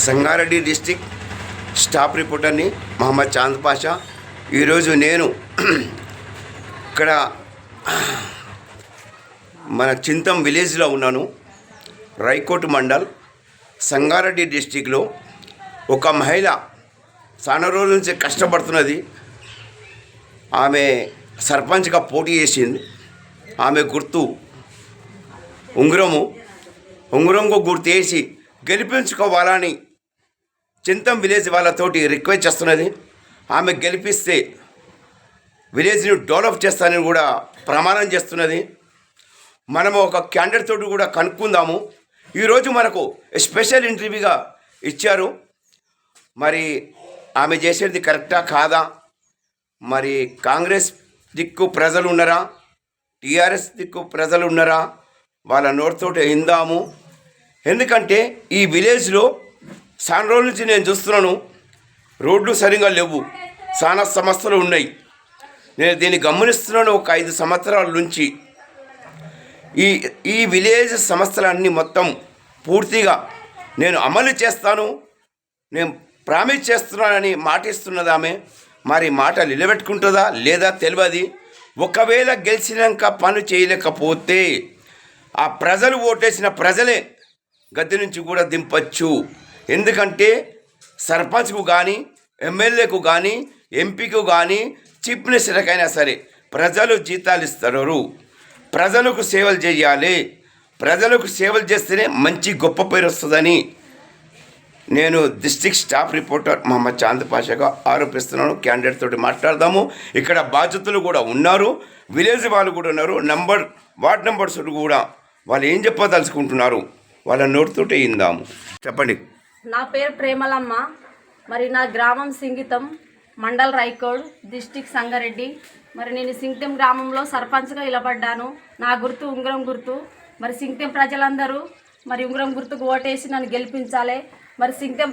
Sangareddy district staff రిపోర్టర్ని మహమ్మద్ చాంద్ పాషా. ఈరోజు నేను ఇక్కడ మన చింతం విలేజ్లో ఉన్నాను. రైకోట్ మండల్ సంగారెడ్డి డిస్టిక్లో ఒక మహిళ చాలా రోజుల నుంచి కష్టపడుతున్నది. ఆమె సర్పంచ్గా పోటీ చేసింది. ఆమె గుర్తు ఉంగరంకు గుర్తు వేసి గెలిపించుకోవాలని చింతం విలేజ్ వాళ్ళతోటి రిక్వెస్ట్ చేస్తున్నది. ఆమె గెలిపిస్తే విలేజ్ని డెవలప్ చేస్తానని కూడా ప్రమాణం చేస్తున్నది. మనము ఒక క్యాండిడేట్ తోటి కూడా కనుక్కుందాము. ఈరోజు మనకు స్పెషల్ ఇంటర్వ్యూగా ఇచ్చారు. మరి ఆమె చేసేది కరెక్టా కాదా, మరి కాంగ్రెస్ దిక్కు ప్రజలు ఉన్నారా, టీఆర్ఎస్ దిక్కు ప్రజలు ఉన్నారా, వాళ్ళ నోటితోటి ఇందాము. ఎందుకంటే ఈ విలేజ్లో చాలా రోజుల నుంచి నేను చూస్తున్నాను, రోడ్లు సరిగా లేవు, చాలా సమస్యలు ఉన్నాయి. నేను దీన్ని గమనిస్తున్నాను ఒక 5 సంవత్సరాల నుంచి. ఈ విలేజ్ సమస్యలన్నీ మొత్తం పూర్తిగా నేను అమలు చేస్తాను, నేను ప్రామిస్ చేస్తున్నానని మాటిస్తున్నది ఆమె. మరి మాట నిలబెట్టుకుంటుందా లేదా తెలియదు. ఒకవేళ గెలిచినాక పని చేయలేకపోతే ఆ ప్రజలు ఓటేసిన ప్రజలే గద్దె నుంచి కూడా దింపచ్చు. ఎందుకంటే సర్పంచ్కు కానీ, ఎమ్మెల్యేకు కానీ, ఎంపీకు కానీ, చీఫ్ మినిస్టర్కైనా సరే ప్రజలు జీతాలు ఇస్తారు. ప్రజలకు సేవలు చేయాలి. ప్రజలకు సేవలు చేస్తేనే మంచి గొప్ప పేరు వస్తుందని నేను district staff reporter Mohammed Chand పాషాగా ఆరోపిస్తున్నాను. క్యాండిడేట్ తోటి మాట్లాడదాము. ఇక్కడ బాధ్యతలు కూడా ఉన్నారు, విలేజ్ వాళ్ళు కూడా ఉన్నారు, వార్డ్ నెంబర్స్ కూడా వాళ్ళు ఏం చెప్పదలుచుకుంటున్నారు వాళ్ళ నోటితోటి ఇందాము. చెప్పండి. నా పేరు ప్రేమలమ్మ. మరి నా గ్రామం సింగితం, మండల్ రైకోడ్, డిస్టిక్ సంగారెడ్డి. మరి నేను సింగితం గ్రామంలో సర్పంచ్గా నిలబడ్డాను. నా గుర్తు ఉంగరం గుర్తు. మరి సింగితం ప్రజలందరూ మరి ఉంగరం గుర్తుకు ఓటేసి నన్ను గెలిపించాలి. మరి సింగితం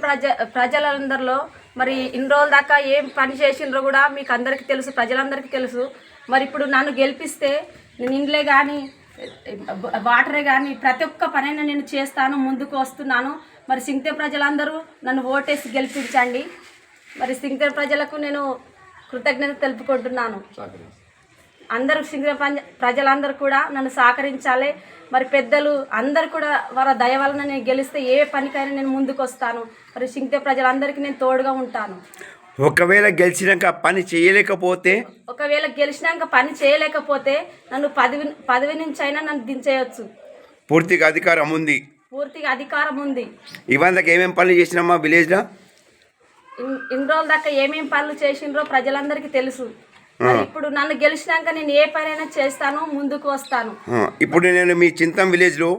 ప్రజలందరిలో మరి ఇన్ని రోజుల దాకా ఏం పని చేసిండ్రో కూడా మీకు అందరికీ తెలుసు, ప్రజలందరికీ తెలుసు. మరి ఇప్పుడు నన్ను గెలిపిస్తే నేను ఇండ్లే కానీ వాటరే కానీ ప్రతి ఒక్క పనైనా నేను చేస్తాను, ముందుకు వస్తున్నాను. మరి సింగితం ప్రజలందరూ నన్ను ఓటేసి గెలిపించండి. మరి సింగితం ప్రజలకు నేను కృతజ్ఞత తెలుపుకుంటున్నాను. అందరూ సింగితం ప్రజలందరూ కూడా నన్ను సహకరించాలి. మరి పెద్దలు అందరు కూడా వాళ్ళ దయ వలన నేను గెలిస్తే ఏ పనికైనా నేను ముందుకు వస్తాను. మరి సింగితం ప్రజలందరికీ నేను తోడుగా ఉంటాను. ఒకవేళ గెలిచినాక పని చేయలేకపోతే నన్ను పదవి నుంచి అయినా నన్ను దించేయచ్చు. పూర్తిగా అధికారం ఉంది. ఇవాళ ఏమేమి పనులు చేసినామా విలేజ్లో? ఇన్ని రోజుల దాకా ఏమేమి పనులు చేసిండ్రో ప్రజలందరికీ తెలుసు. మరి ఇప్పుడు నన్ను గెలిచినాక నేను ఏ పనైనా చేస్తాను, ముందుకు వస్తాను. ఇప్పుడు నేను మీ చింతం విలేజ్లో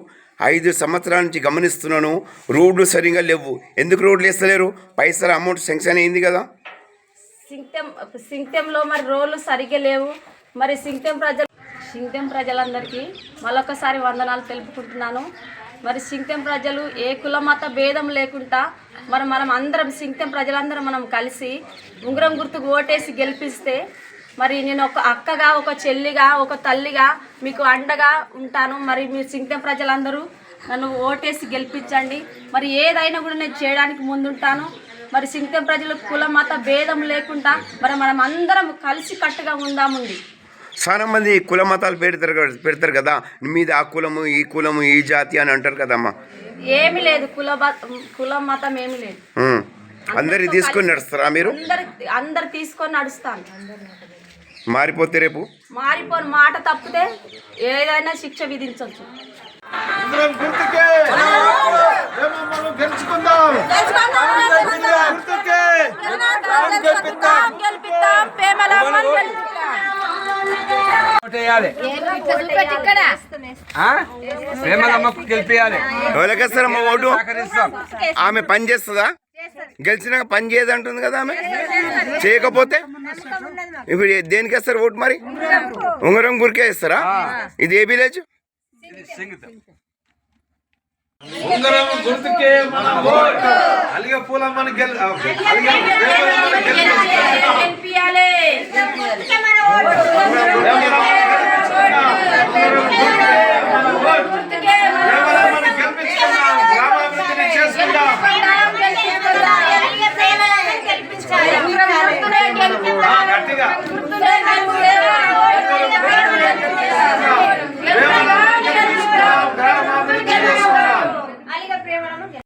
5 సంవత్సరాల నుంచి గమనిస్తున్నాను, రోడ్లు సరిగా లేవు. ఎందుకు రోడ్లు వేస్తలేరు? పైసలు అమౌంట్ శాంక్షన్ అయింది కదా. సింగితంలో మరి రోడ్లు సరిగ్గా లేవు. మరి సింగితం ప్రజలందరికీ మరొకసారి వందనాలు తెలుపుకుంటున్నాను. మరి సింగితం ప్రజలు ఏ కుల మత భేదం లేకుండా మరి మనం అందరం సింగితం ప్రజలందరం మనం కలిసి ఉంగరం గుర్తుకు ఓటేసి గెలిపిస్తే మరి నేను ఒక అక్కగా, ఒక చెల్లిగా, ఒక తల్లిగా మీకు అండగా ఉంటాను. మరి మీరు సింగితం ప్రజలందరూ నన్ను ఓటేసి గెలిపించండి. మరి ఏదైనా కూడా నేను చేయడానికి ముందుంటాను. మరి సింగితం ప్రజలకు కుల మత భేదం లేకుండా మరి మనం అందరం కలిసి కట్టుగా ఉందాముంది. చాలా మంది కుల మతాలు పెడతారు కదా, మీద ఆ కులము, ఈ కులము, ఈ జాతి అని అంటారు కదమ్మా. ఏమి లేదు, కుల మతం ఏమి లేదు. అందరి తీసుకొని నడుస్తారా మీరు? అందరు తీసుకొని నడుస్తాను. మారిపోతే రేపు మారిపోని మాట తప్పితే ఏదైనా శిక్ష విధించవచ్చు. ఎవరికేస్తారమ్మా ఓటు? ఆమె పని చేస్తుందా? గెలిచినాక పని చేయదంటుంది కదా ఆమె. చేయకపోతే ఇప్పుడు దేనికి వేస్తారు ఓటు? మరి ఉంగరం గురికే ఇస్తారా? ఇది ఏ విలేజ్? ఉంగరం గుర్తుకే మన ఓటు. అలిగే పూలమ్మని గెలిపియాలి.